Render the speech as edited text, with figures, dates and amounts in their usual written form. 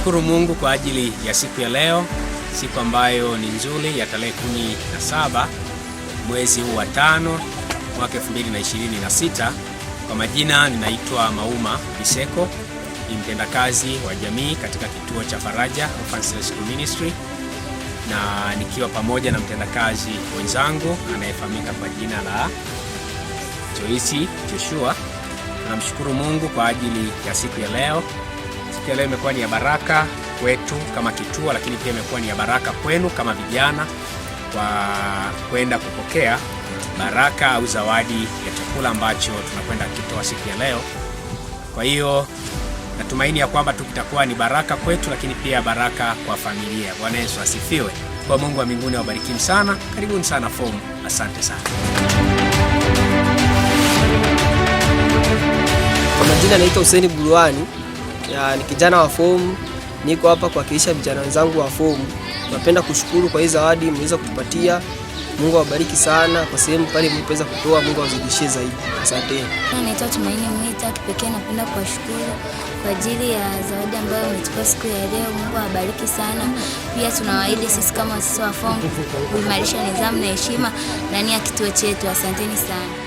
Tunamshukuru Mungu kwa ajili ya siku ya leo, siku ambayo ni nzuri ya tarehe 17 mwezi huu wa 5 mwaka 2026. Kwa majina ninaitwa Mauma Biseko, ni mtendakazi wa jamii katika kituo cha Faraja Orphan Rescue Ministry, na nikiwa pamoja na mtendakazi wenzangu anayefahamika kwa jina la Joyce Joshua. Tunamshukuru Mungu kwa ajili ya siku ya leo. Siku ya leo imekuwa ni ya baraka kwetu kama kituo, lakini pia imekuwa ni ya baraka kwenu kama vijana kwa kwenda kupokea baraka au zawadi ya chakula ambacho tunakwenda kitoa siku ya leo. Kwa hiyo natumaini ya kwamba kitakuwa ni baraka kwetu, lakini pia baraka kwa familia. Bwana Yesu asifiwe. Kwa Mungu wa mbinguni awabariki sana. Karibuni sana FOM. Asante sana. Kwa majina naitwa Hussein Bulwani. Ni kijana wa FOM. Niko hapa kuwakilisha vijana wenzangu wa FOM. Napenda kushukuru kwa hii zawadi mmeweza kutupatia. Mungu awabariki sana kwa sehemu pale mlipoweza kutoa. Mungu awazidishie zaidi. Asante. Naitwa Tumaini Mwita. Kipekee napenda kuwashukuru kwa ajili ya zawadi ambayo mmetupa siku ya leo. Mungu awabariki sana. Pia tunawaahidi sisi kama wasisi wa FOM kuimarisha nidhamu na heshima ndani ya kituo chetu. Asanteni sana.